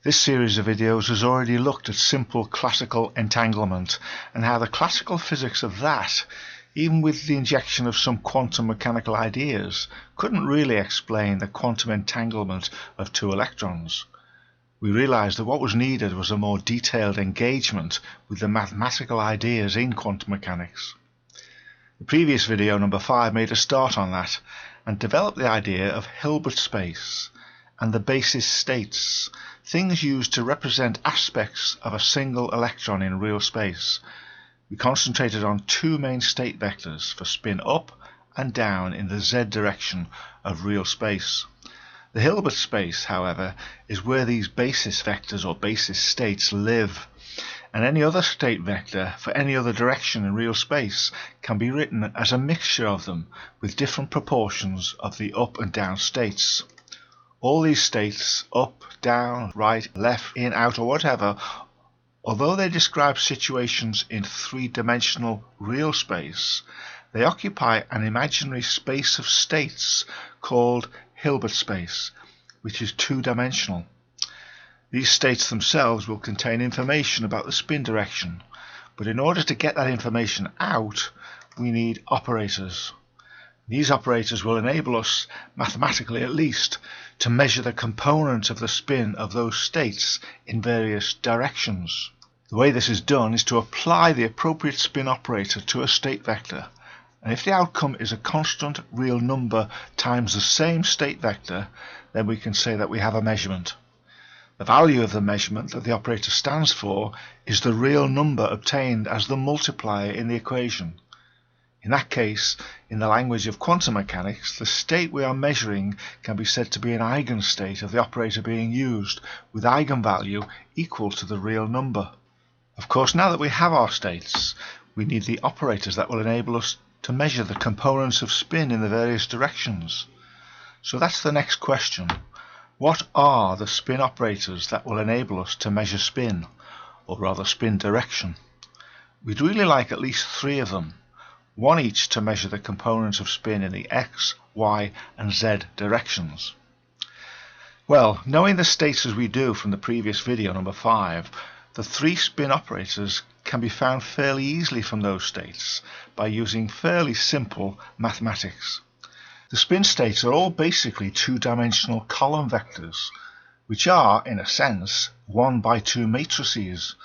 This series of videos has already looked at simple classical entanglement and how the classical physics of that, even with the injection of some quantum mechanical ideas, couldn't really explain the quantum entanglement of two electrons. We realized that what was needed was a more detailed engagement with the mathematical ideas in quantum mechanics. The previous video, number 5, made a start on that and developed the idea of Hilbert space and the basis states, things used to represent aspects of a single electron in real space. We concentrated on two main state vectors for spin up and down in the z direction of real space. The Hilbert space, however, is where these basis vectors or basis states live, and any other state vector for any other direction in real space can be written as a mixture of them with different proportions of the up and down states. All these states, up, down, right, left, in, out, or whatever, although they describe situations in three-dimensional real space, they occupy an imaginary space of states called Hilbert space, which is two-dimensional. These states themselves will contain information about the spin direction, but in order to get that information out, we need operators. These operators will enable us, mathematically at least, to measure the component of the spin of those states in various directions. The way this is done is to apply the appropriate spin operator to a state vector, and if the outcome is a constant real number times the same state vector, then we can say that we have a measurement. The value of the measurement that the operator stands for is the real number obtained as the multiplier in the equation. In that case, in the language of quantum mechanics, the state we are measuring can be said to be an eigenstate of the operator being used, with eigenvalue equal to the real number. Of course, now that we have our states, we need the operators that will enable us to measure the components of spin in the various directions. So that's the next question. What are the spin operators that will enable us to measure spin, or rather spin direction? We'd really like at least 3 of them, one each to measure the components of spin in the x, y, and z directions. Well, knowing the states as we do from the previous video, number 5, the 3 spin operators can be found fairly easily from those states by using fairly simple mathematics. The spin states are all basically two-dimensional column vectors, which are, in a sense, 1 by 2 matrices.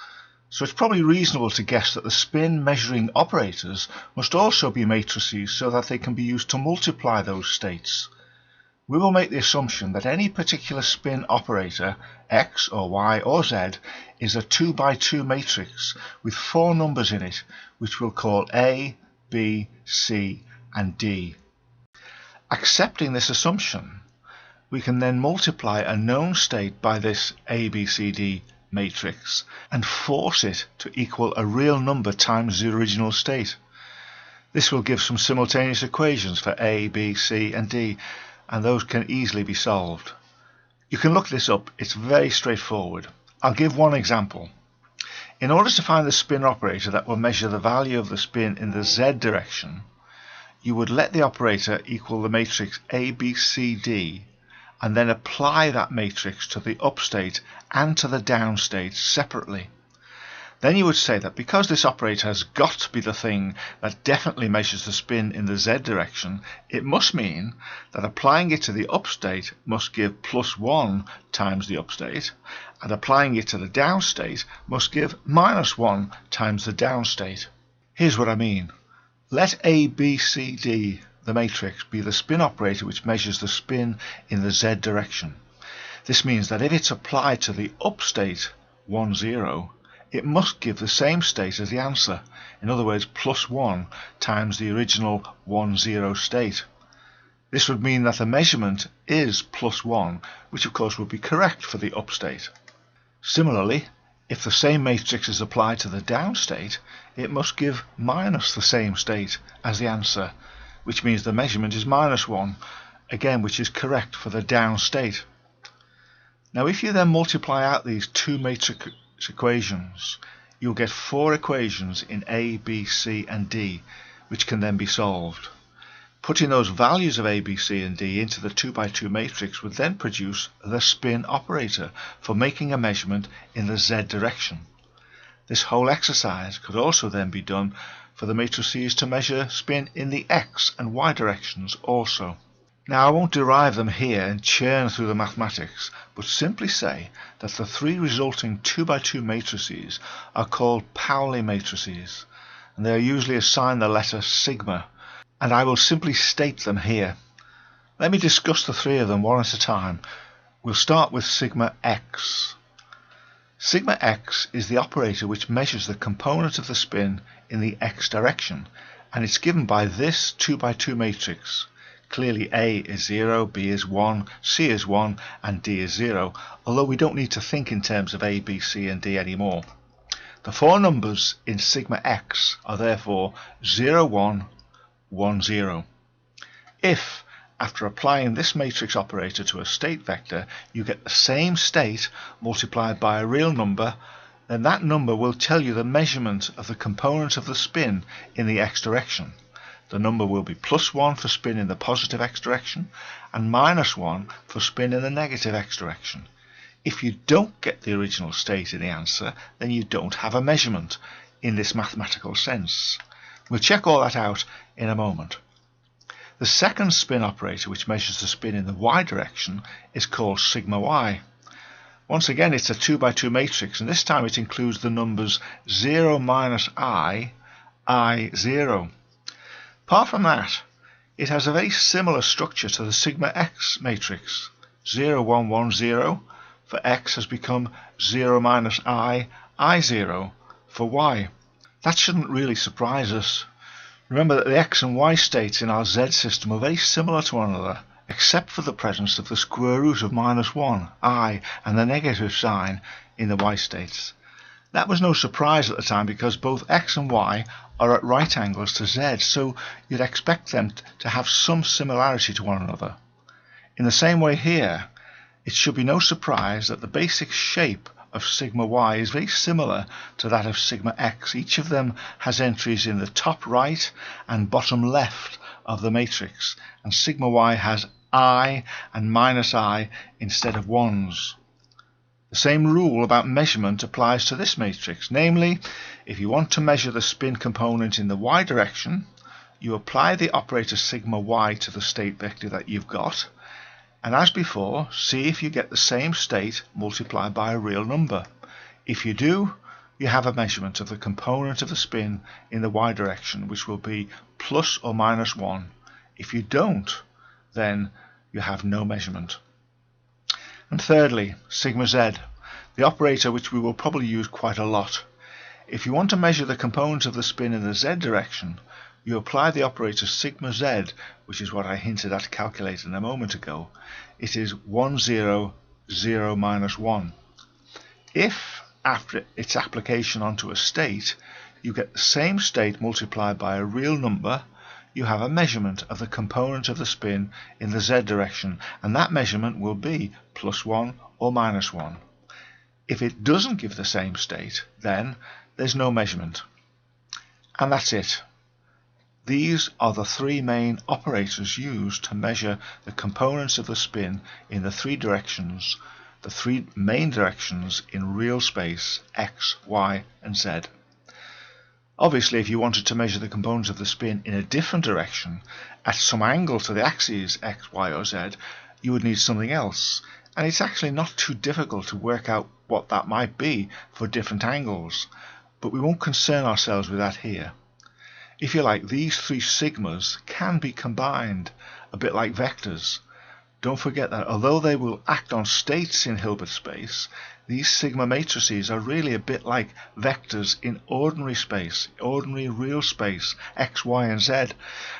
So it's probably reasonable to guess that the spin measuring operators must also be matrices so that they can be used to multiply those states. We will make the assumption that any particular spin operator, x or y or z, is a 2 by 2 matrix with 4 numbers in it, which we'll call A, B, C, and D. Accepting this assumption, we can then multiply a known state by this ABCD matrix and force it to equal a real number times the original state. This will give some simultaneous equations for A, B, C, and D, and those can easily be solved. You can look this up, it's very straightforward. I'll give one example. In order to find the spin operator that will measure the value of the spin in the z direction, you would let the operator equal the matrix ABCD and then apply that matrix to the up state and to the down state separately. Then you would say that because this operator has got to be the thing that definitely measures the spin in the z direction, it must mean that applying it to the up state must give +1 times the up state, and applying it to the down state must give -1 times the down state. Here's what I mean. Let ABCD, the matrix, be the spin operator which measures the spin in the z direction. This means that if it's applied to the up state 1, 0, it must give the same state as the answer, in other words +1 times the original 1, 0 state. This would mean that the measurement is +1, which of course would be correct for the up state. Similarly, if the same matrix is applied to the down state, it must give minus the same state as the answer, which means the measurement is -1, again which is correct for the down state. Now if you then multiply out these 2 matrix equations, you'll get 4 equations in A, B, C, and D, which can then be solved. Putting those values of A, B, C and D into the 2x2 matrix would then produce the spin operator for making a measurement in the Z direction. This whole exercise could also then be done for the matrices to measure spin in the X and Y directions also. Now I won't derive them here and churn through the mathematics, but simply say that the three resulting 2x2 matrices are called Pauli matrices, and they are usually assigned the letter sigma, and I will simply state them here. Let me discuss the three of them one at a time. We'll start with sigma X. Sigma X is the operator which measures the component of the spin in the X direction, and it's given by this 2x2 matrix. Clearly A is 0, B is 1, C is 1 and D is 0, although we don't need to think in terms of A, B, C and D anymore. The four numbers in sigma X are therefore 0, 1, 1, 0. If, after applying this matrix operator to a state vector, you get the same state multiplied by a real number, then that number will tell you the measurement of the component of the spin in the X direction. The number will be +1 for spin in the positive X direction and -1 for spin in the negative X direction. If you don't get the original state in the answer, then you don't have a measurement in this mathematical sense. We'll check all that out in a moment. The second spin operator, which measures the spin in the Y direction, is called sigma Y. Once again, it's a 2x2 matrix, and this time it includes the numbers 0 minus I, 0. Apart from that, it has a very similar structure to the sigma X matrix. 0, 1, 1, 0 for X has become 0 minus I, 0 for Y. That shouldn't really surprise us. Remember that the X and Y states in our Z system are very similar to one another, except for the presence of the square root of -1, I, and the negative sign in the Y states. That was no surprise at the time because both X and Y are at right angles to Z, so you'd expect them to have some similarity to one another. In the same way here, it should be no surprise that the basic shape of sigma Y is very similar to that of sigma X. Each of them has entries in the top right and bottom left of the matrix, and sigma Y has I and -I instead of 1s. The same rule about measurement applies to this matrix, namely, if you want to measure the spin component in the Y direction, you apply the operator sigma Y to the state vector that you've got, and as before, see if you get the same state multiplied by a real number. If you do, you have a measurement of the component of the spin in the Y direction, which will be plus or minus 1. If you don't, then you have no measurement. And thirdly, sigma Z, the operator which we will probably use quite a lot. If you want to measure the component of the spin in the Z direction, you apply the operator sigma Z, which is what I hinted at calculating a moment ago. It is 1, 0, 0 minus 1. If, after its application onto a state, you get the same state multiplied by a real number, you have a measurement of the component of the spin in the Z direction, and that measurement will be +1 or -1. If it doesn't give the same state, then there's no measurement. And that's it. These are the three main operators used to measure the components of the spin in the three directions, the three main directions in real space, X, Y, and Z. Obviously, if you wanted to measure the components of the spin in a different direction, at some angle to the axes X, Y, or Z, you would need something else. And it's actually not too difficult to work out what that might be for different angles, but we won't concern ourselves with that here. If you like, these three sigmas can be combined, a bit like vectors. Don't forget that although they will act on states in Hilbert space, these sigma matrices are really a bit like vectors in ordinary space, ordinary real space, X, Y, and Z,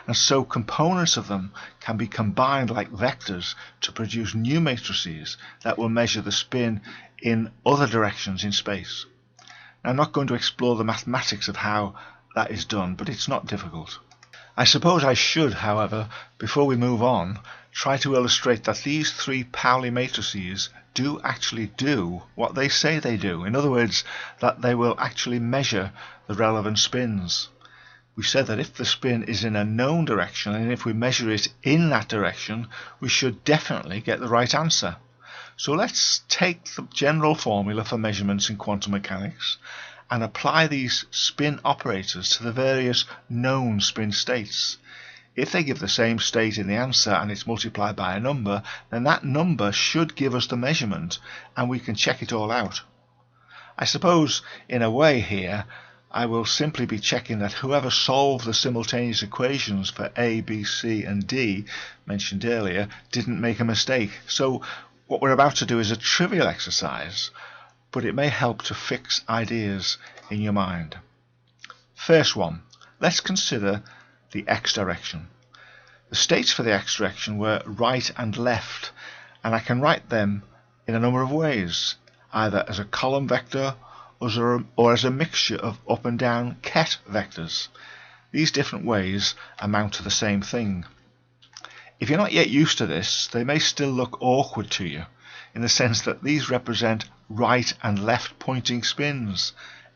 and so components of them can be combined like vectors to produce new matrices that will measure the spin in other directions in space. Now, I'm not going to explore the mathematics of how that is done, but it's not difficult. I suppose I should, however, before we move on, try to illustrate that these three Pauli matrices do actually do what they say they do. In other words, that they will actually measure the relevant spins. We said that if the spin is in a known direction and if we measure it in that direction, we should definitely get the right answer. So let's take the general formula for measurements in quantum mechanics and apply these spin operators to the various known spin states. If they give the same state in the answer and it's multiplied by a number, then that number should give us the measurement and we can check it all out. I suppose, in a way here, I will simply be checking that whoever solved the simultaneous equations for A, B, C and D mentioned earlier didn't make a mistake. So what we're about to do is a trivial exercise, but it may help to fix ideas in your mind. First one, let's consider the X direction. The states for the X direction were right and left, and I can write them in a number of ways, either as a column vector or as a mixture of up and down ket vectors. These different ways amount to the same thing. If you're not yet used to this, they may still look awkward to you, in the sense that these represent right and left pointing spins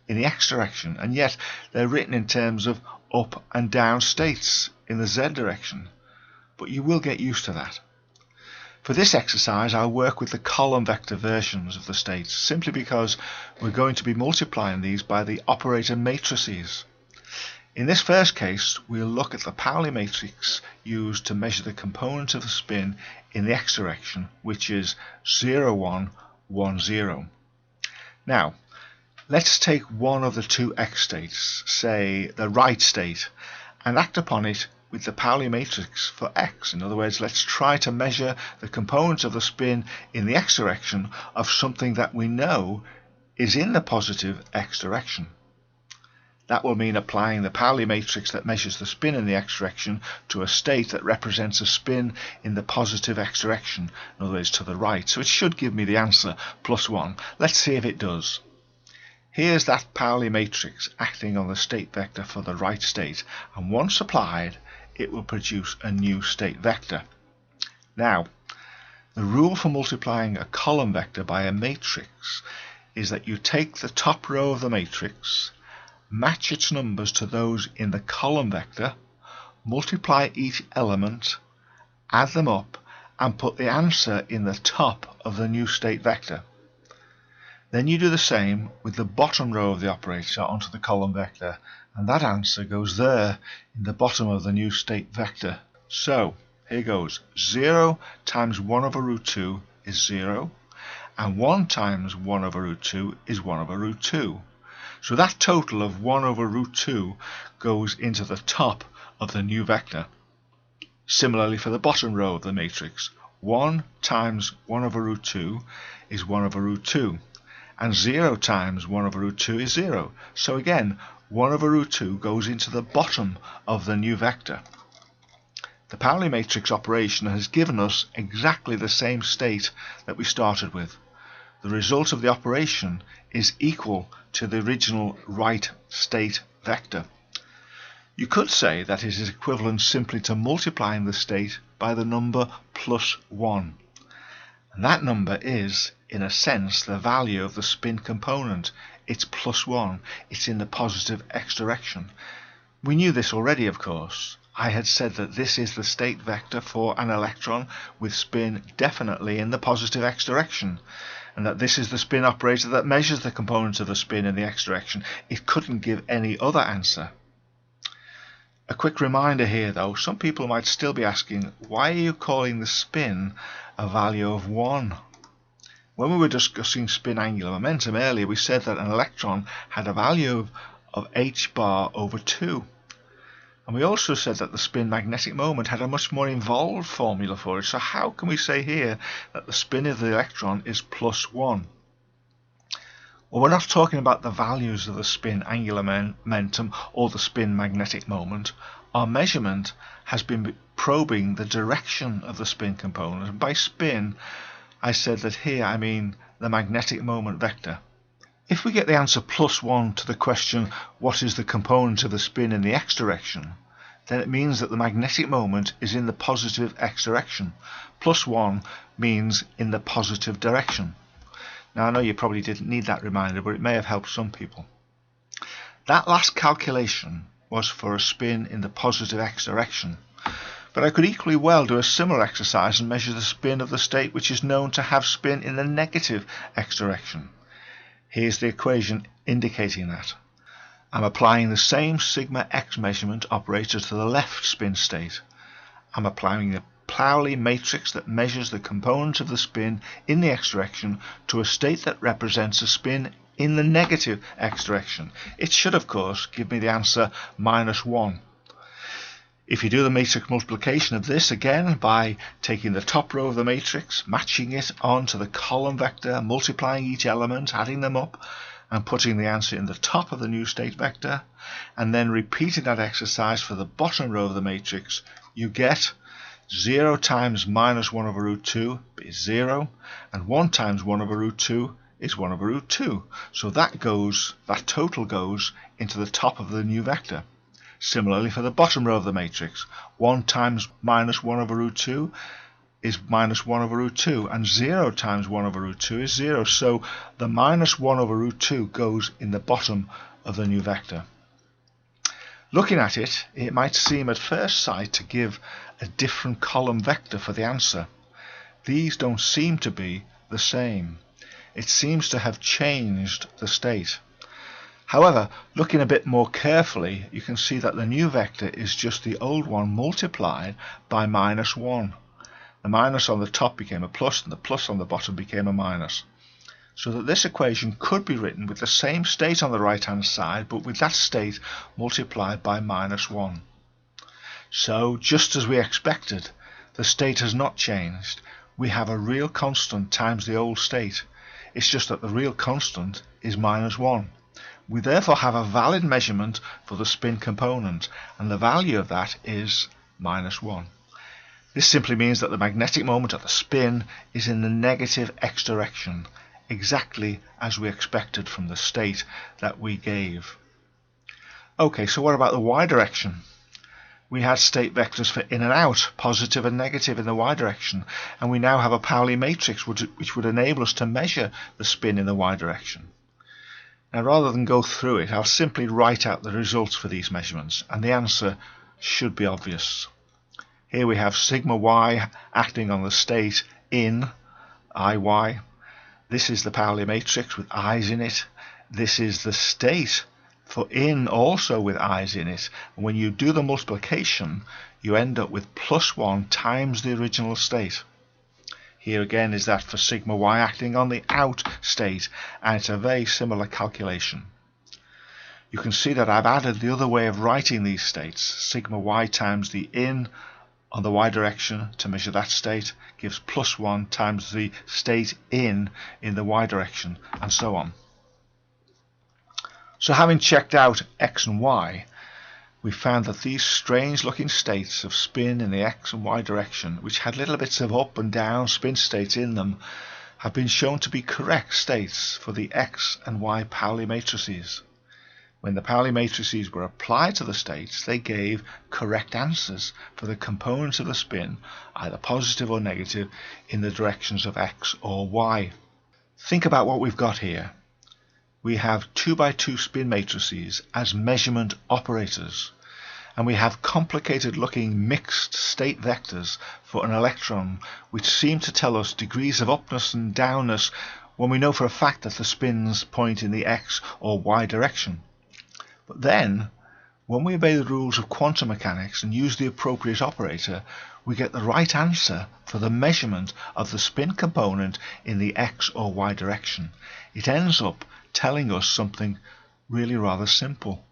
in the X direction, and yet they're written in terms of up and down states in the Z direction. But you will get used to that. For this exercise, I'll work with the column vector versions of the states, simply because we're going to be multiplying these by the operator matrices. In this first case, we'll look at the Polymatrix used to measure the component of the spin in the X direction, which is 0, 1, 1, 0. Now, let's take one of the two X states, say the right state, and act upon it with the Polymatrix for X. In other words, let's try to measure the components of the spin in the X direction of something that we know is in the positive X direction. That will mean applying the Polymatrix that measures the spin in the X direction to a state that represents a spin in the positive X direction, in other words to the right. So it should give me the answer +1. Let's see if it does. Here's that Polymatrix acting on the state vector for the right state, and once applied it will produce a new state vector. Now, the rule for multiplying a column vector by a matrix is that you take the top row of the matrix, match its numbers to those in the column vector, multiply each element, add them up, and put the answer in the top of the new state vector. Then you do the same with the bottom row of the operator onto the column vector, and that answer goes there in the bottom of the new state vector. So, here goes. 0 times 1 over root 2 is 0, and 1 times 1 over root 2 is 1 over root 2. So that total of 1 over root 2 goes into the top of the new vector. Similarly for the bottom row of the matrix, 1 times 1 over root 2 is 1 over root 2. And 0 times 1 over root 2 is 0. So again, 1 over root 2 goes into the bottom of the new vector. The Polymatrix operation has given us exactly the same state that we started with. The result of the operation is equal to the original right state vector. You could say that it is equivalent simply to multiplying the state by the number +1. And that number is, in a sense, the value of the spin component. It's +1. It's in the positive X direction. We knew this already, of course. I had said that this is the state vector for an electron with spin definitely in the positive X direction, and that this is the spin operator that measures the component of the spin in the X direction. It couldn't give any other answer. A quick reminder here though, some people might still be asking, why are you calling the spin a value of 1? When we were discussing spin angular momentum earlier, we said that an electron had a value of h bar over 2. And we also said that the spin magnetic moment had a much more involved formula for it. So how can we say here that the spin of the electron is +1? Well, we're not talking about the values of the spin angular momentum or the spin magnetic moment. Our measurement has been probing the direction of the spin component. And by spin, I said that here I mean the magnetic moment vector. If we get the answer +1 to the question, what is the component of the spin in the X direction, then it means that the magnetic moment is in the positive X direction. +1 means in the positive direction. Now I know you probably didn't need that reminder, but it may have helped some people. That last calculation was for a spin in the positive x direction. But I could equally well do a similar exercise and measure the spin of the state which is known to have spin in the negative x direction. Here's the equation indicating that. I'm applying the same sigma x measurement operator to the left spin state. I'm applying the Pauli matrix that measures the component of the spin in the x direction to a state that represents a spin in the negative x direction. It should, of course, give me the answer -1. If you do the matrix multiplication of this again by taking the top row of the matrix, matching it onto the column vector, multiplying each element, adding them up, and putting the answer in the top of the new state vector, and then repeating that exercise for the bottom row of the matrix, you get 0 times -1/√2 is 0, and 1 times 1/√2 is 1/√2. So that total goes into the top of the new vector. Similarly for the bottom row of the matrix, 1 times -1/√2 is -1/√2, and 0 times 1/√2 is 0. So the -1/√2 goes in the bottom of the new vector. Looking at it, it might seem at first sight to give a different column vector for the answer. These don't seem to be the same. It seems to have changed the state. However, looking a bit more carefully, you can see that the new vector is just the old one multiplied by -1. The minus on the top became a plus, and the plus on the bottom became a minus. So that this equation could be written with the same state on the right hand side, but with that state multiplied by -1. So, just as we expected, the state has not changed. We have a real constant times the old state. It's just that the real constant is -1. We therefore have a valid measurement for the spin component, and the value of that is -1. This simply means that the magnetic moment of the spin is in the negative x direction, exactly as we expected from the state that we gave. Okay, so what about the y direction? We had state vectors for in and out, positive and negative in the y direction, and we now have a Pauli matrix which would enable us to measure the spin in the y direction. Now, rather than go through it, I'll simply write out the results for these measurements, and the answer should be obvious. Here we have sigma y acting on the state in Iy. This is the Pauli matrix with i's in it. This is the state for in also with i's in it. And when you do the multiplication, you end up with +1 times the original state. Here again is that for sigma y acting on the out state, and it's a very similar calculation. You can see that I've added the other way of writing these states. Sigma y times the in on the y direction to measure that state gives +1 times the state in the y direction, and so on. So having checked out x and y, we found that these strange looking states of spin in the x and y direction, which had little bits of up and down spin states in them, have been shown to be correct states for the x and y Pauli matrices. When the Pauli matrices were applied to the states, they gave correct answers for the components of the spin, either positive or negative, in the directions of x or y. Think about what we've got here. We have 2x2 spin matrices as measurement operators, and we have complicated looking mixed state vectors for an electron which seem to tell us degrees of upness and downness when we know for a fact that the spins point in the x or y direction. But then, when we obey the rules of quantum mechanics and use the appropriate operator, we get the right answer for the measurement of the spin component in the x or y direction. It ends up telling us something really rather simple.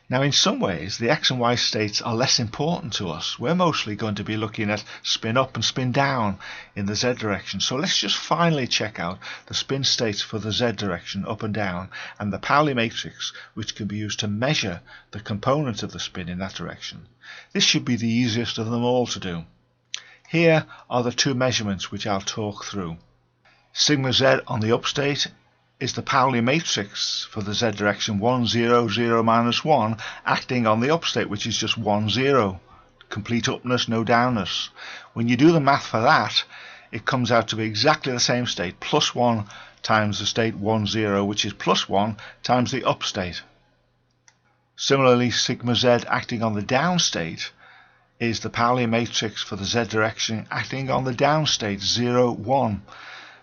Now, in some ways, the x and y states are less important to us. We're mostly going to be looking at spin up and spin down in the z direction. So let's just finally check out the spin states for the z direction, up and down, and the Pauli matrix, which can be used to measure the component of the spin in that direction. This should be the easiest of them all to do. Here are the two measurements which I'll talk through. Sigma z on the up state is the Pauli matrix for the z direction 1, 0, 0, -1, acting on the up state, which is just 1, 0. Complete upness, no downness. When you do the math for that, it comes out to be exactly the same state, +1 times the state 1, 0, which is +1 times the up state. Similarly, sigma z acting on the down state is the Polymatrix for the z direction acting on the down state 0, 1.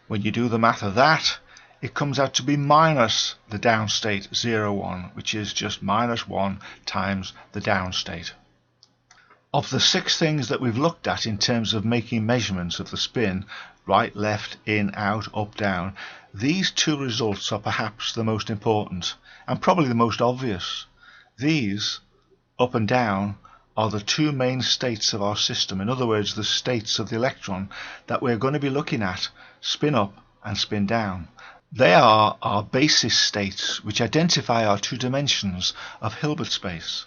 When you do the math of that, it comes out to be minus the down state 0, 1, which is just minus 1 times the down state. Of the 6 things that we've looked at in terms of making measurements of the spin, right, left, in, out, up, down, these 2 results are perhaps the most important and probably the most obvious. These, up and down, are the 2 main states of our system. In other words, the states of the electron that we're going to be looking at, spin up and spin down. They are our basis states which identify our 2 dimensions of Hilbert space.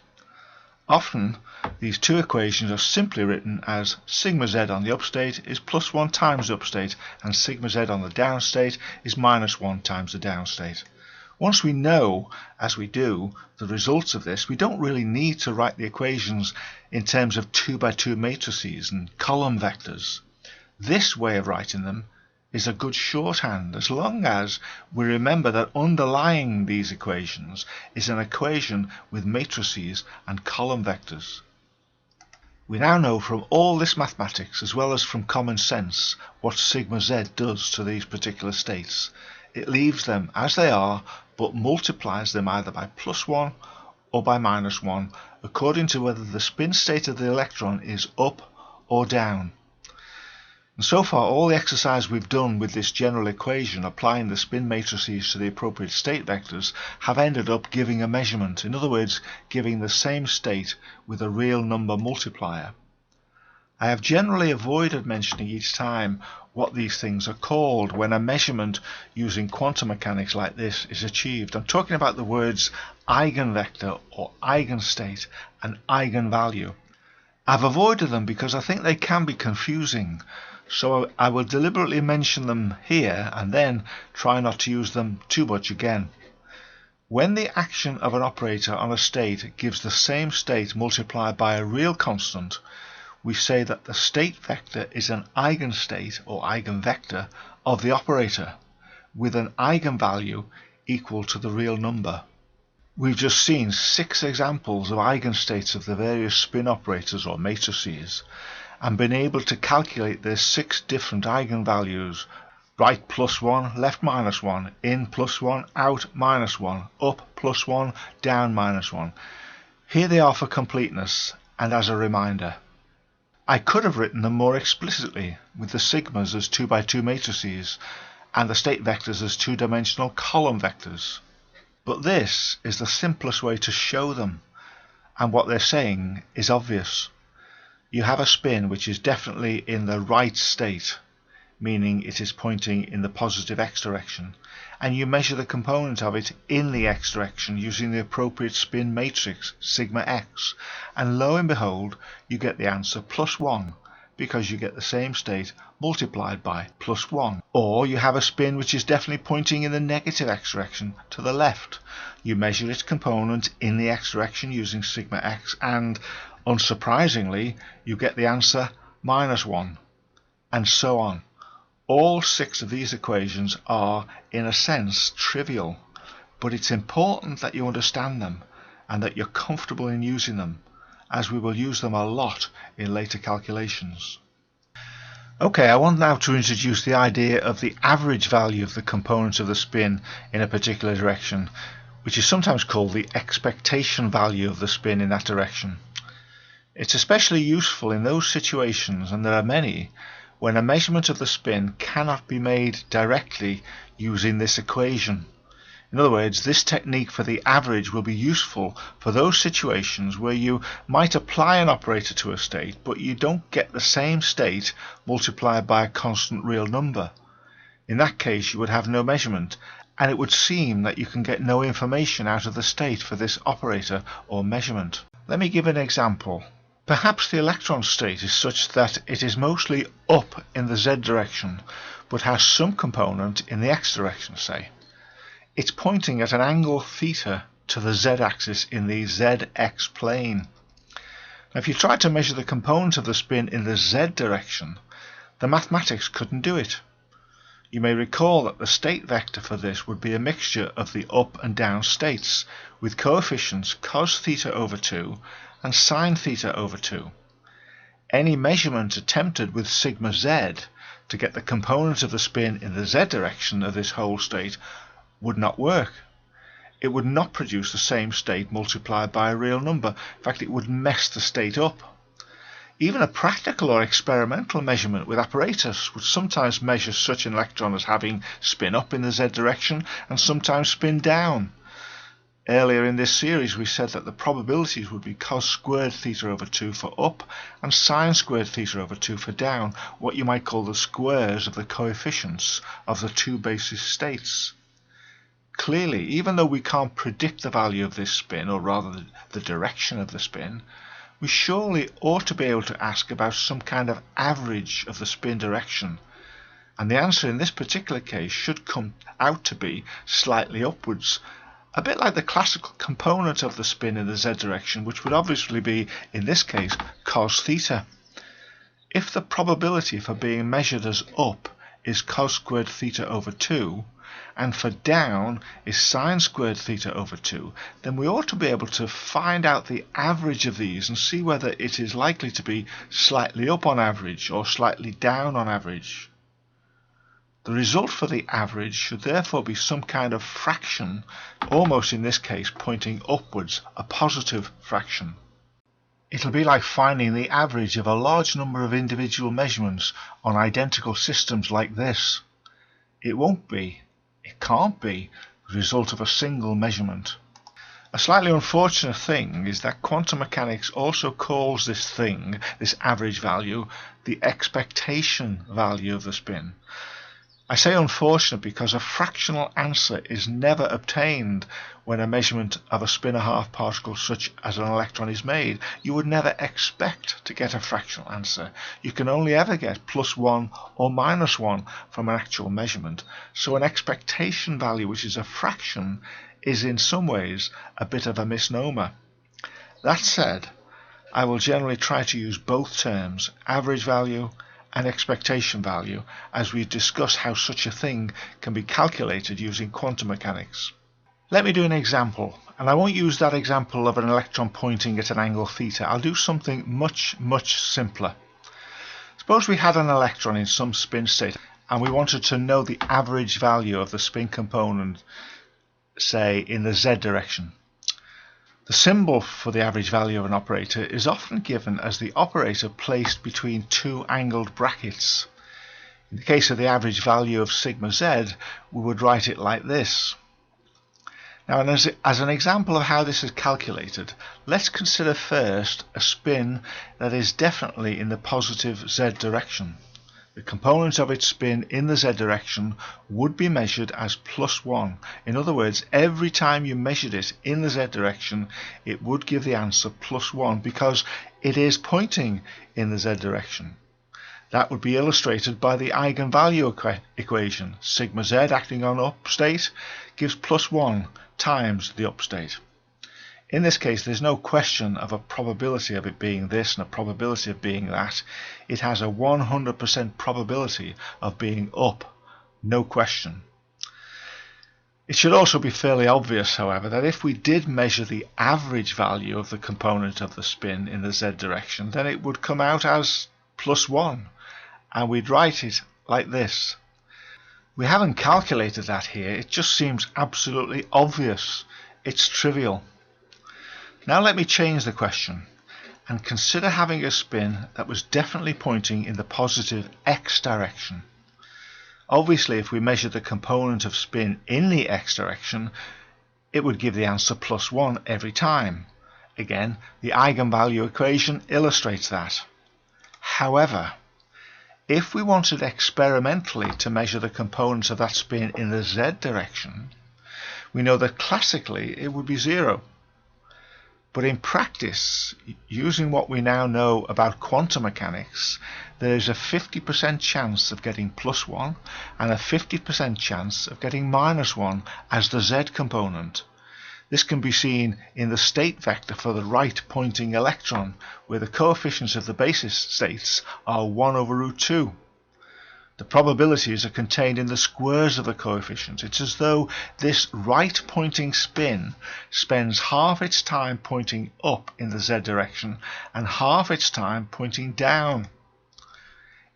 Often, these 2 equations are simply written as sigma z on the upstate is plus 1 times the upstate, and sigma z on the downstate is minus 1 times the downstate. Once we know, as we do, the results of this, we don't really need to write the equations in terms of 2 by 2 matrices and column vectors. This way of writing them is a good shorthand, as long as we remember that underlying these equations is an equation with matrices and column vectors. We now know from all this mathematics, as well as from common sense, what sigma z does to these particular states. It leaves them as they are, but multiplies them either by plus 1 or by minus 1, according to whether the spin state of the electron is up or down. And so far, all the exercise we've done with this general equation, applying the spin matrices to the appropriate state vectors, have ended up giving a measurement. In other words, giving the same state with a real number multiplier. I have generally avoided mentioning each time what these things are called when a measurement using quantum mechanics like this is achieved. I'm talking about the words eigenvector or eigenstate and eigenvalue. I've avoided them because I think they can be confusing, so I will deliberately mention them here and then try not to use them too much again. When the action of an operator on a state gives the same state multiplied by a real constant, we say that the state vector is an eigenstate or eigenvector of the operator, with an eigenvalue equal to the real number. We've just seen 6 examples of eigenstates of the various spin operators or matrices, and been able to calculate their 6 different eigenvalues: right plus 1, left minus 1, in plus 1, out minus 1, up plus 1, down minus 1. Here they are for completeness and as a reminder. I could have written them more explicitly, with the sigmas as 2 by 2 matrices and the state vectors as 2-dimensional column vectors. But this is the simplest way to show them, and what they're saying is obvious. You have a spin which is definitely in the right state, meaning it is pointing in the positive x direction, and you measure the component of it in the x direction using the appropriate spin matrix, sigma x, and lo and behold, you get the answer plus 1, because you get the same state multiplied by plus 1. Or you have a spin which is definitely pointing in the negative x direction to the left. You measure its component in the x direction using sigma x, and unsurprisingly, you get the answer minus 1, and so on. All 6 of these equations are, in a sense, trivial, but it's important that you understand them and that you're comfortable in using them, as we will use them a lot in later calculations. Okay, I want now to introduce the idea of the average value of the components of the spin in a particular direction, which is sometimes called the expectation value of the spin in that direction. It's especially useful in those situations, and there are many, when a measurement of the spin cannot be made directly using this equation. In other words, this technique for the average will be useful for those situations where you might apply an operator to a state, but you don't get the same state multiplied by a constant real number. In that case, you would have no measurement, and it would seem that you can get no information out of the state for this operator or measurement. Let me give an example. Perhaps the electron state is such that it is mostly up in the z direction, but has some component in the x direction, say. It's pointing at an angle theta to the z-axis in the zx plane. Now, if you tried to measure the component of the spin in the z direction, the mathematics couldn't do it. You may recall that the state vector for this would be a mixture of the up and down states, with coefficients cos theta over 2 and sin theta over 2. Any measurement attempted with sigma z to get the component of the spin in the z direction of this whole state would not work. It would not produce the same state multiplied by a real number. In fact, it would mess the state up. Even a practical or experimental measurement with apparatus would sometimes measure such an electron as having spin up in the z direction and sometimes spin down. Earlier in this series we said that the probabilities would be cos squared theta over 2 for up and sin squared theta over 2 for down, what you might call the squares of the coefficients of the two basis states. Clearly, even though we can't predict the value of this spin, or rather the direction of the spin, we surely ought to be able to ask about some kind of average of the spin direction, and the answer in this particular case should come out to be slightly upwards, a bit like the classical component of the spin in the z direction, which would obviously be, in this case, cos theta. If the probability for being measured as up is cos squared theta over 2, and for down is sin squared theta over 2, then we ought to be able to find out the average of these and see whether it is likely to be slightly up on average or slightly down on average. The result for the average should therefore be some kind of fraction, almost in this case pointing upwards, a positive fraction. It'll be like finding the average of a large number of individual measurements on identical systems like this. It won't be. It can't be the result of a single measurement. A slightly unfortunate thing is that quantum mechanics also calls this thing, this average value, the expectation value of the spin. I say unfortunate because a fractional answer is never obtained when a measurement of a spin-a-half particle such as an electron is made. You would never expect to get a fractional answer. You can only ever get +1 or -1 from an actual measurement. So an expectation value, which is a fraction, is in some ways a bit of a misnomer. That said, I will generally try to use both terms, average value and expectation value, as we discuss how such a thing can be calculated using quantum mechanics. Let me do an example, and I won't use that example of an electron pointing at an angle theta. I'll do something much simpler. Suppose we had an electron in some spin state and we wanted to know the average value of the spin component, say in the z direction. The symbol for the average value of an operator is often given as the operator placed between two angled brackets. In the case of the average value of sigma z, we would write it like this. Now, as an example of how this is calculated, let's consider first a spin that is definitely in the positive z direction. The component of its spin in the z direction would be measured as +1. In other words, every time you measured it in the z direction, it would give the answer +1 because it is pointing in the z direction. That would be illustrated by the eigenvalue equation. Sigma z acting on up state gives +1 times the up state. In this case, there's no question of a probability of it being this and a probability of being that. It has a 100% probability of being up, no question. It should also be fairly obvious, however, that if we did measure the average value of the component of the spin in the z direction, then it would come out as +1, and we'd write it like this. We haven't calculated that here, it just seems absolutely obvious. It's trivial. Now let me change the question and consider having a spin that was definitely pointing in the positive x direction. Obviously, if we measure the component of spin in the x direction, it would give the answer +1 every time. Again, the eigenvalue equation illustrates that. However, if we wanted experimentally to measure the components of that spin in the z direction, we know that classically it would be 0. But in practice, using what we now know about quantum mechanics, there is a 50% chance of getting +1 and a 50% chance of getting -1 as the z component. This can be seen in the state vector for the right pointing electron, where the coefficients of the basis states are 1/√2. The probabilities are contained in the squares of the coefficients. It's as though this right pointing spin spends half its time pointing up in the z direction and half its time pointing down.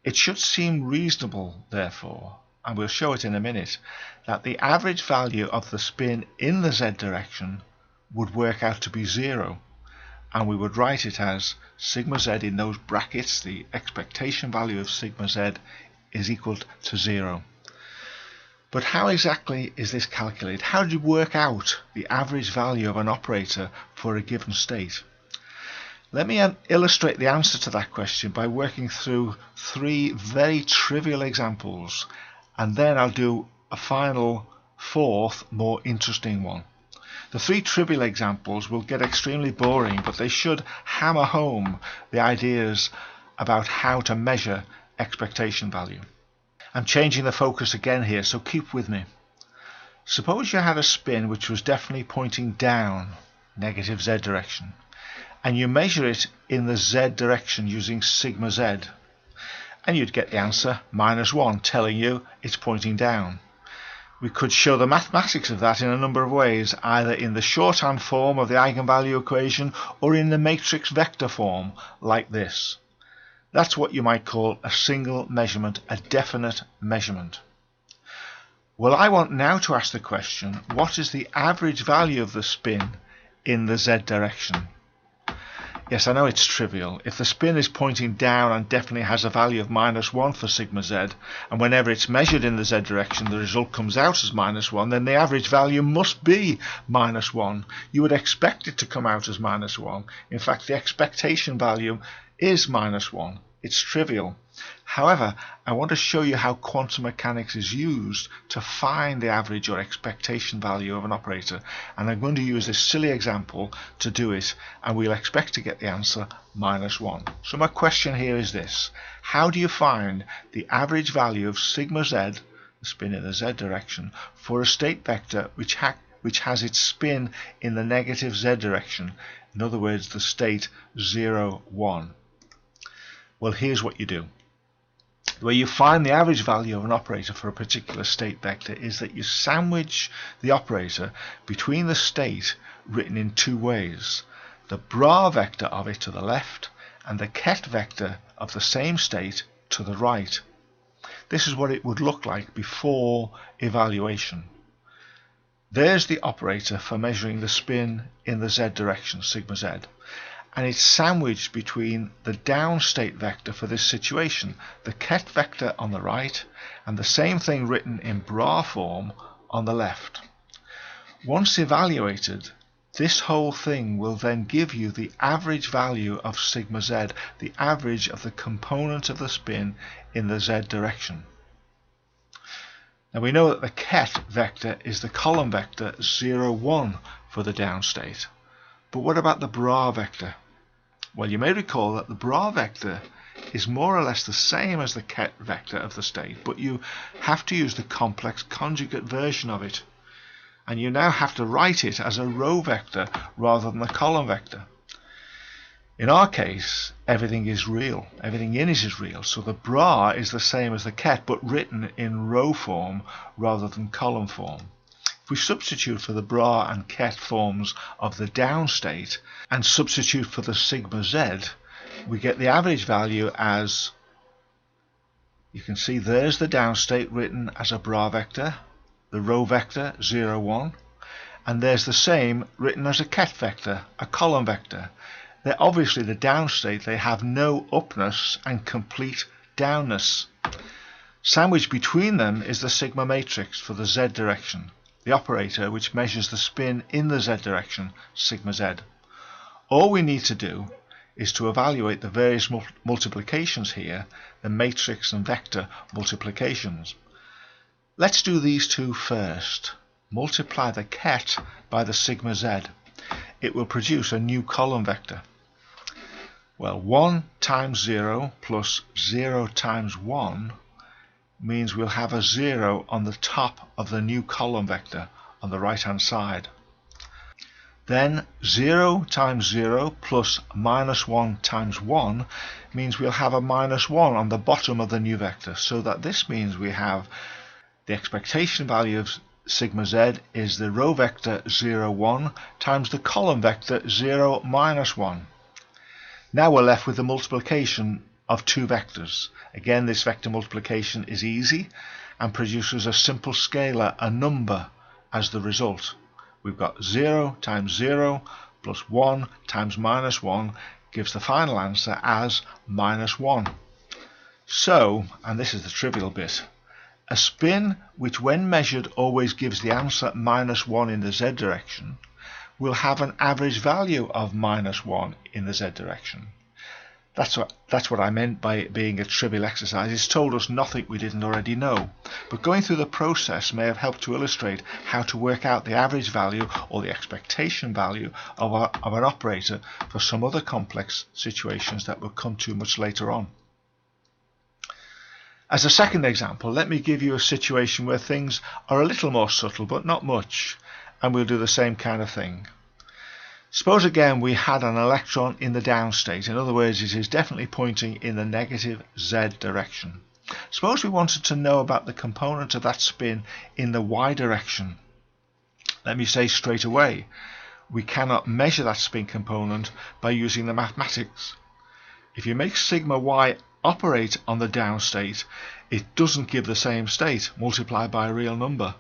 It should seem reasonable, therefore, and we'll show it in a minute, that the average value of the spin in the z direction would work out to be 0, and we would write it as sigma z in those brackets, the expectation value of sigma z is equal to 0. But how exactly is this calculated? How do you work out the average value of an operator for a given state? Let me illustrate the answer to that question by working through 3 very trivial examples, and then I'll do a final 4th, more interesting one. The 3 trivial examples will get extremely boring, but they should hammer home the ideas about how to measure expectation value. I'm changing the focus again here, so keep with me. Suppose you had a spin which was definitely pointing down, negative z direction, and you measure it in the z direction using sigma z, and you'd get the answer -1, telling you it's pointing down. We could show the mathematics of that in a number of ways, either in the shorthand form of the eigenvalue equation or in the matrix vector form, like this. That's what you might call a single measurement, a definite measurement. Well, I want now to ask the question, what is the average value of the spin in the z direction? Yes, I know it's trivial. If the spin is pointing down and definitely has a value of -1 for sigma z, and whenever it's measured in the z direction the result comes out as -1, then the average value must be -1. You would expect it to come out as -1. In fact, the expectation value is -1. It's trivial. However, I want to show you how quantum mechanics is used to find the average or expectation value of an operator, and I'm going to use this silly example to do it, and we'll expect to get the answer -1. So my question here is this: how do you find the average value of sigma z, the spin in the z direction, for a state vector which has its spin in the negative z direction, in other words the state 0, 1? Well, here's what you do. The way you find the average value of an operator for a particular state vector is that you sandwich the operator between the state written in 2 ways: the bra vector of it to the left and the ket vector of the same state to the right. This is what it would look like before evaluation. There's the operator for measuring the spin in the z direction, sigma z, and it's sandwiched between the down state vector for this situation, the ket vector on the right, and the same thing written in bra form on the left. Once evaluated, this whole thing will then give you the average value of sigma z, the average of the component of the spin in the z direction. Now we know that the ket vector is the column vector 0, 1 for the down state. But what about the bra vector? Well, you may recall that the bra vector is more or less the same as the ket vector of the state, but you have to use the complex conjugate version of it, and you now have to write it as a row vector rather than the column vector. In our case, everything is real, everything in it is real, so the bra is the same as the ket, but written in row form rather than column form. If we substitute for the bra and ket forms of the down state and substitute for the sigma z, we get the average value as, you can see there's the down state written as a bra vector, the row vector 0, 1, and there's the same written as a ket vector, a column vector. They're obviously the down state, they have no upness and complete downness. Sandwiched between them is the sigma matrix for the z direction, the operator which measures the spin in the z direction, sigma z. All we need to do is to evaluate the various multiplications here, the matrix and vector multiplications. Let's do these 2 first. Multiply the ket by the sigma z. It will produce a new column vector. Well, 1 times 0 plus 0 times 1 means we'll have a 0 on the top of the new column vector on the right hand side. Then 0 times 0 plus minus 1 times 1 means we'll have a minus 1 on the bottom of the new vector, so that this means we have the expectation value of sigma z is the row vector 0, 1 times the column vector 0, minus 1. Now we're left with the multiplication of two vectors. Again, this vector multiplication is easy and produces a simple scalar, a number, as the result. We've got 0 times 0 plus 1 times minus 1 gives the final answer as minus 1. So, and this is the trivial bit, a spin which when measured always gives the answer minus 1 in the z direction will have an average value of minus 1 in the z direction. That's what I meant by it being a trivial exercise. It's told us nothing we didn't already know. But going through the process may have helped to illustrate how to work out the average value or the expectation value of an operator for some other complex situations that we'll come to much later on. As a second example, let me give you a situation where things are a little more subtle, but not much, and we'll do the same kind of thing. Suppose again we had an electron in the down state. In other words, it is definitely pointing in the negative z direction. Suppose we wanted to know about the component of that spin in the y direction. Let me say straight away, we cannot measure that spin component by using the mathematics. If you make sigma y operate on the down state, it doesn't give the same state multiplied by a real number.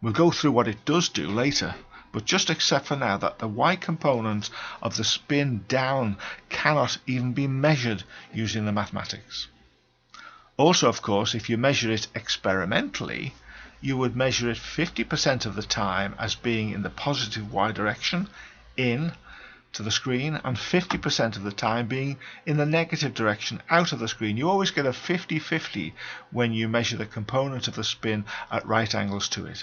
We'll go through what it does do later. But just accept for now that the y component of the spin down cannot even be measured using the mathematics. Also, of course, if you measure it experimentally, you would measure it 50% of the time as being in the positive y direction, in to the screen, and 50% of the time being in the negative direction, out of the screen. You always get a 50-50 when you measure the component of the spin at right angles to it.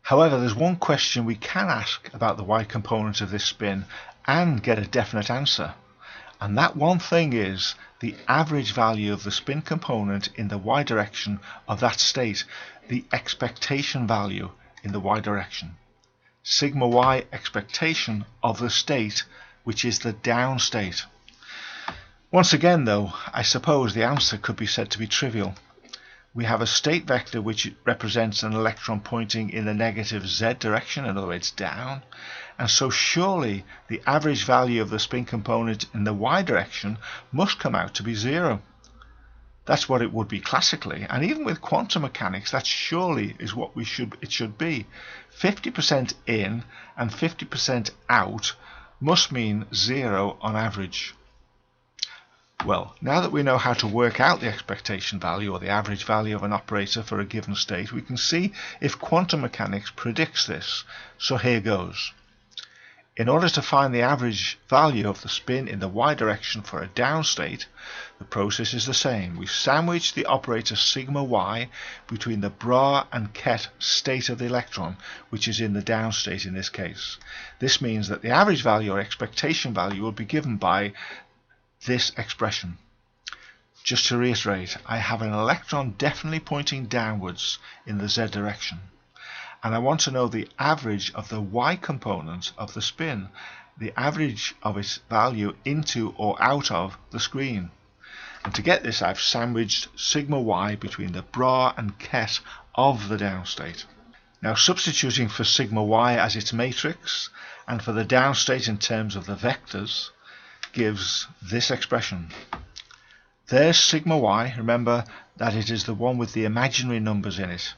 However, there's one question we can ask about the y component of this spin and get a definite answer. And that one thing is the average value of the spin component in the y direction of that state, the expectation value in the y direction. Sigma y expectation of the state, which is the down state. Once again though, I suppose the answer could be said to be trivial. We have a state vector which represents an electron pointing in the negative z direction, in other words down, and so surely the average value of the spin component in the y direction must come out to be 0. That's what it would be classically, and even with quantum mechanics that surely is what it should be. 50% in and 50% out must mean 0 on average. Well, now that we know how to work out the expectation value or the average value of an operator for a given state, we can see if quantum mechanics predicts this. So here goes. In order to find the average value of the spin in the y direction for a down state, the process is the same. We sandwich the operator sigma y between the bra and ket state of the electron, which is in the down state in this case. This means that the average value or expectation value will be given by this expression. Just to reiterate, I have an electron definitely pointing downwards in the z direction, and I want to know the average of the y component of the spin, the average of its value into or out of the screen. And to get this, I've sandwiched sigma y between the bra and ket of the down state. Now substituting for sigma y as its matrix and for the down state in terms of the vectors gives this expression. There's sigma y. Remember that it is the one with the imaginary numbers in it.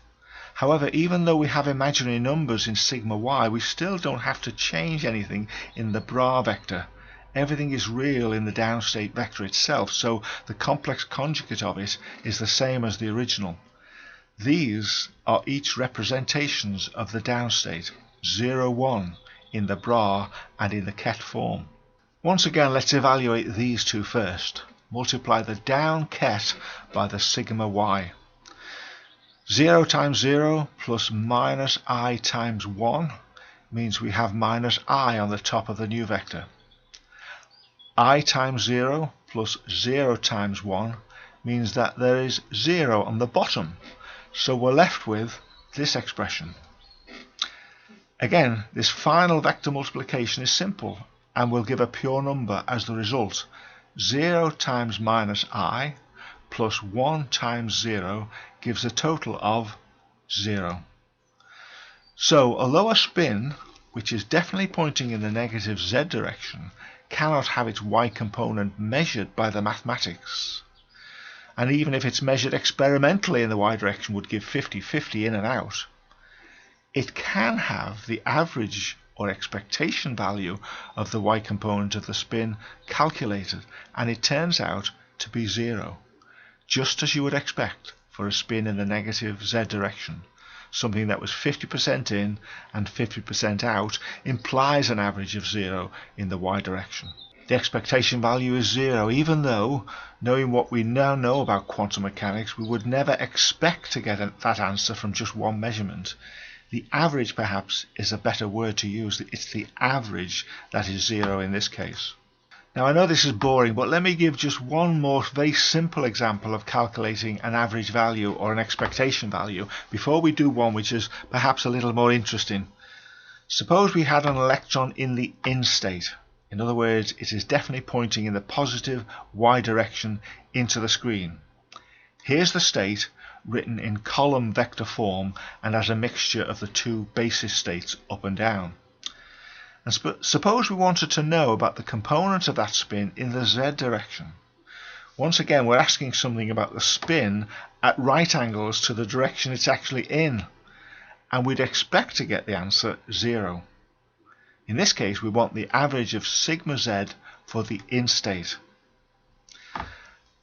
However, even though we have imaginary numbers in sigma y, we still don't have to change anything in the bra vector. Everything is real in the downstate vector itself, so the complex conjugate of it is the same as the original. These are each representations of the downstate, 0, 1 in the bra and in the ket form. Once again, let's evaluate these two first. Multiply the down ket by the sigma y. 0 times 0 plus minus I times 1 means we have minus I on the top of the new vector. I times 0 plus 0 times 1 means that there is 0 on the bottom. So we're left with this expression. Again, this final vector multiplication is simple and will give a pure number as the result. 0 times minus I plus 1 times 0 gives a total of 0. So, although a spin, which is definitely pointing in the negative z direction, cannot have its y component measured by the mathematics, and even if it's measured experimentally in the y direction would give 50-50 in and out, it can have the average or expectation value of the y component of the spin calculated, and it turns out to be 0, just as you would expect for a spin in the negative z direction. Something that was 50% in and 50% out implies an average of 0 in the y direction. The expectation value is 0, even though, knowing what we now know about quantum mechanics, we would never expect to get that answer from just one measurement. The average, perhaps, is a better word to use. It's the average that is 0 in this case. Now, I know this is boring, but let me give just one more very simple example of calculating an average value or an expectation value before we do one which is perhaps a little more interesting. Suppose we had an electron in the in state. In other words, it is definitely pointing in the positive y direction into the screen. Here's the state written in column vector form and as a mixture of the two basis states up and down. And suppose we wanted to know about the component of that spin in the z direction. Once again, we're asking something about the spin at right angles to the direction it's actually in, and we'd expect to get the answer 0. In this case, we want the average of sigma z for the in state.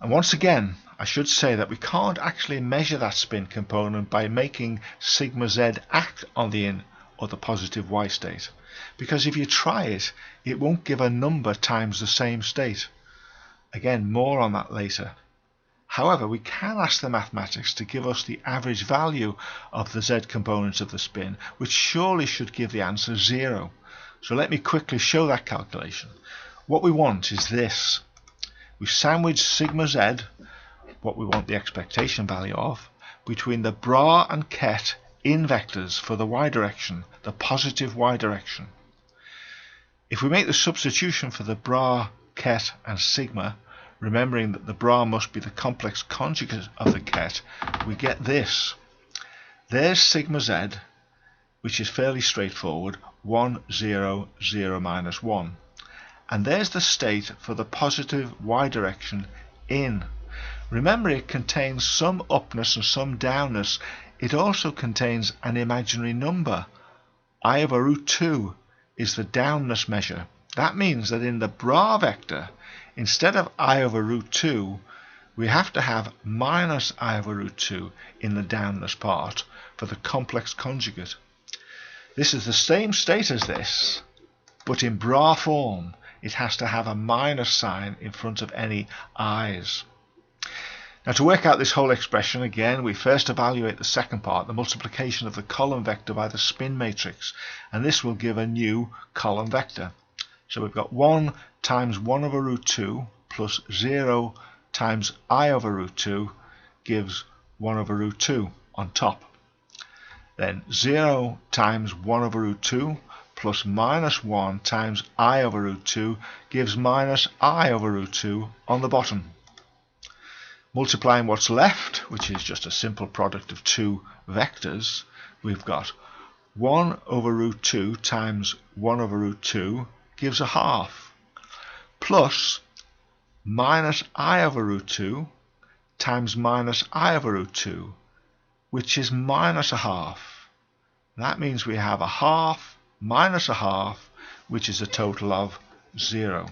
And once again, I should say that we can't actually measure that spin component by making sigma z act on the in or the positive y state, because if you try it, it won't give a number times the same state. Again, more on that later. However, we can ask the mathematics to give us the average value of the z component of the spin, which surely should give the answer 0. So let me quickly show that calculation. What we want is this. We sandwich sigma z, what we want the expectation value of, between the bra and ket in vectors for the y direction, the positive y direction. If we make the substitution for the bra, ket and sigma, remembering that the bra must be the complex conjugate of the ket, we get this. There's sigma z, which is fairly straightforward, 1, 0, 0 minus 1. And there's the state for the positive y direction in. Remember, it contains some upness and some downness. It also contains an imaginary number. I over root 2 is the downness measure. That means that in the bra vector, instead of I over root 2, we have to have minus I over root 2 in the downness part for the complex conjugate. This is the same state as this, but in bra form, it has to have a minus sign in front of any i's. Now, to work out this whole expression, again, we first evaluate the second part, the multiplication of the column vector by the spin matrix, and this will give a new column vector. So we've got 1 times 1 over root 2 plus 0 times I over root 2 gives 1 over root 2 on top. Then 0 times 1 over root 2 plus minus 1 times I over root 2 gives minus I over root 2 on the bottom. Multiplying what's left, which is just a simple product of two vectors, we've got 1 over root 2 times 1 over root 2 gives a half, plus minus I over root 2 times minus I over root 2, which is minus a half. That means we have a half minus a half, which is a total of 0.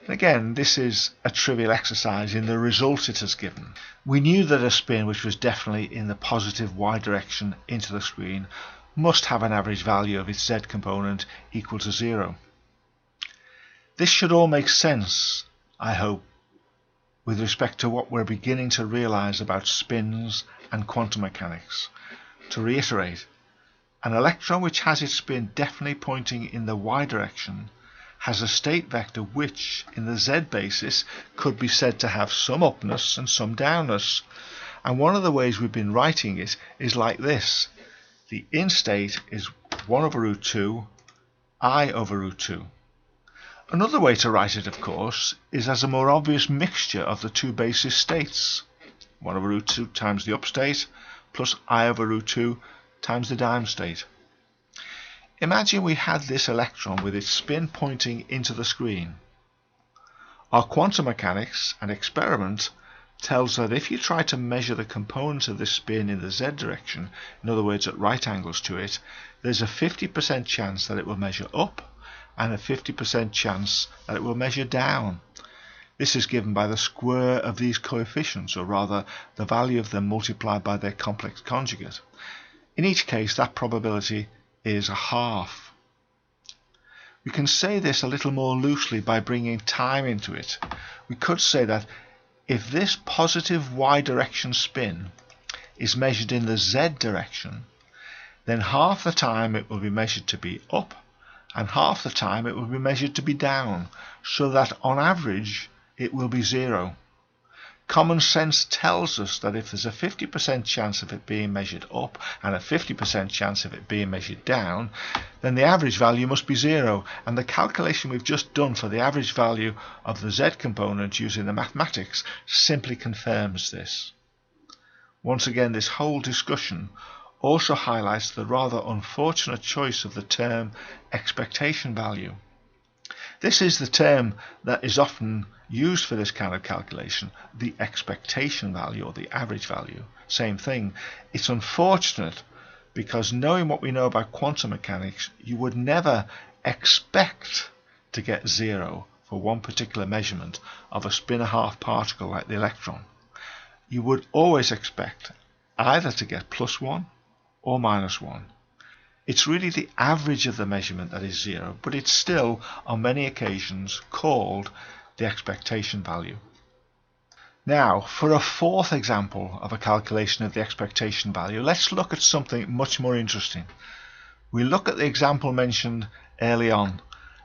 And again, this is a trivial exercise in the result it has given. We knew that a spin which was definitely in the positive y direction into the screen must have an average value of its z component equal to 0. This should all make sense, I hope, with respect to what we're beginning to realize about spins and quantum mechanics. To reiterate, an electron which has its spin definitely pointing in the y direction has a state vector which, in the z basis, could be said to have some upness and some downness. And one of the ways we've been writing it is like this. The in state is 1 over root 2 I over root 2. Another way to write it, of course, is as a more obvious mixture of the two basis states. 1 over root 2 times the up state plus I over root 2 times the down state. Imagine we had this electron with its spin pointing into the screen. Our quantum mechanics and experiment tells that if you try to measure the components of this spin in the z direction, in other words at right angles to it, there's a 50% chance that it will measure up and a 50% chance that it will measure down. This is given by the square of these coefficients, or rather the value of them multiplied by their complex conjugate. In each case, that probability is a half. We can say this a little more loosely by bringing time into it. We could say that if this positive y direction spin is measured in the z direction, then half the time it will be measured to be up and half the time it will be measured to be down, so that on average it will be 0. Common sense tells us that if there's a 50% chance of it being measured up and a 50% chance of it being measured down, then the average value must be 0, and the calculation we've just done for the average value of the z component using the mathematics simply confirms this. Once again, this whole discussion also highlights the rather unfortunate choice of the term expectation value. This is the term that is often used for this kind of calculation, the expectation value or the average value. Same thing. It's unfortunate because knowing what we know about quantum mechanics, you would never expect to get 0 for one particular measurement of a spin-a-half particle like the electron. You would always expect either to get +1 or -1. It's really the average of the measurement that is 0, but it's still, on many occasions, called the expectation value. Now, for a fourth example of a calculation of the expectation value, let's look at something much more interesting. We look at the example mentioned early on,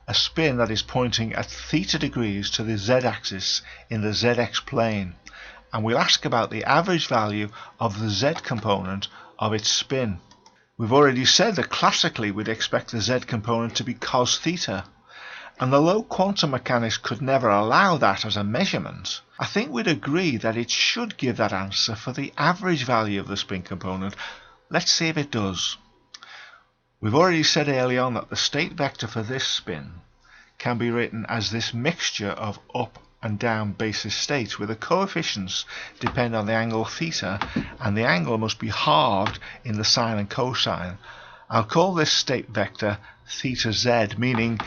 a spin that is pointing at theta degrees to the z-axis in the zx plane, and we'll ask about the average value of the z component of its spin. We've already said that classically we'd expect the z component to be cos theta, and although quantum mechanics could never allow that as a measurement, I think we'd agree that it should give that answer for the average value of the spin component. Let's see if it does. We've already said early on that the state vector for this spin can be written as this mixture of up and down basis states, where the coefficients depend on the angle theta and the angle must be halved in the sine and cosine. I'll call this state vector theta z, meaning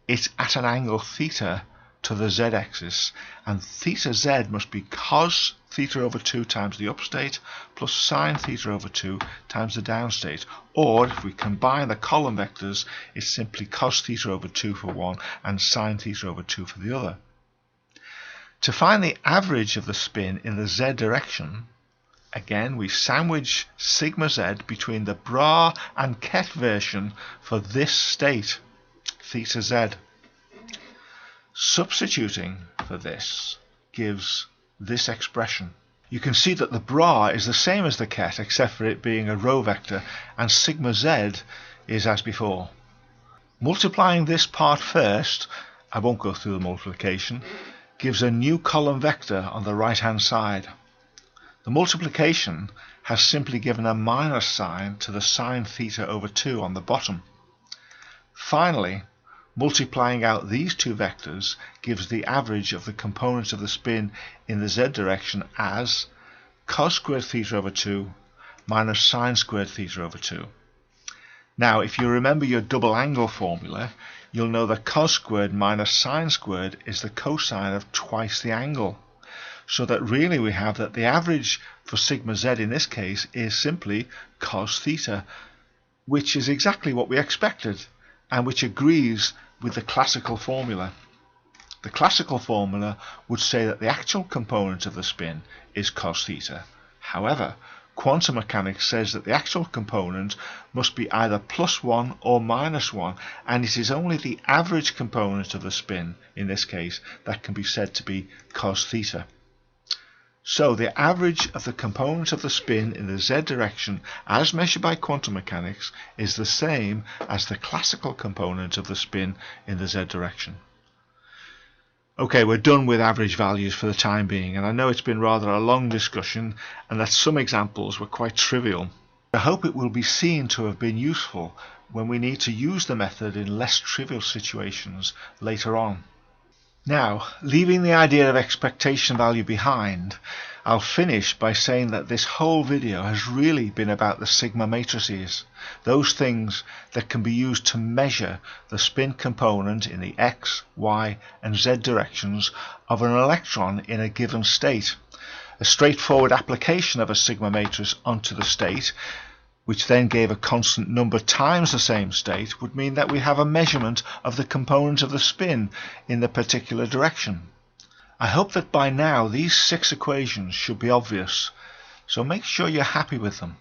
it's at an angle theta to the z-axis, and theta z must be cos theta over 2 times the up state plus sine theta over 2 times the down state, or if we combine the column vectors, it's simply cos theta over 2 for one and sine theta over 2 for the other. To find the average of the spin in the z direction, again we sandwich sigma z between the bra and ket version for this state, theta z. Substituting for this gives this expression. You can see that the bra is the same as the ket except for it being a row vector, and sigma z is as before. Multiplying this part first, I won't go through the multiplication, gives a new column vector on the right hand side. The multiplication has simply given a minus sign to the sine theta over 2 on the bottom. Finally, multiplying out these two vectors gives the average of the components of the spin in the z direction as cos squared theta over 2 minus sine squared theta over 2. Now, if you remember your double angle formula, you'll know that cos squared minus sine squared is the cosine of twice the angle. So that really we have that the average for sigma z in this case is simply cos theta, which is exactly what we expected and which agrees with the classical formula. The classical formula would say that the actual component of the spin is cos theta. However, quantum mechanics says that the actual component must be either +1 or -1, and it is only the average component of the spin, in this case, that can be said to be cos theta. So the average of the components of the spin in the z direction as measured by quantum mechanics is the same as the classical component of the spin in the z direction. Okay, we're done with average values for the time being, and I know it's been rather a long discussion and that some examples were quite trivial. I hope it will be seen to have been useful when we need to use the method in less trivial situations later on. Now, leaving the idea of expectation value behind, I'll finish by saying that this whole video has really been about the Sigma matrices, those things that can be used to measure the spin component in the x, y and z directions of an electron in a given state. A straightforward application of a Sigma matrix onto the state, which then gave a constant number times the same state, would mean that we have a measurement of the component of the spin in the particular direction. I hope that by now these 6 equations should be obvious, so make sure you're happy with them.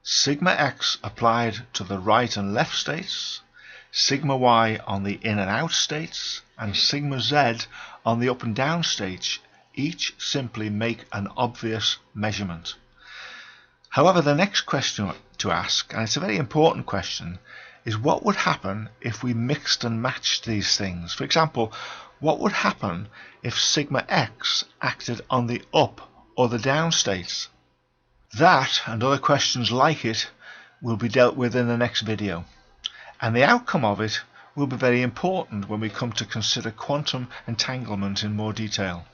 Sigma x applied to the right and left states, sigma y on the in and out states, and sigma z on the up and down states, each simply make an obvious measurement. However, the next question to ask, and it's a very important question, is what would happen if we mixed and matched these things? For example, what would happen if sigma x acted on the up or the down states? That and other questions like it will be dealt with in the next video, and the outcome of it will be very important when we come to consider quantum entanglement in more detail.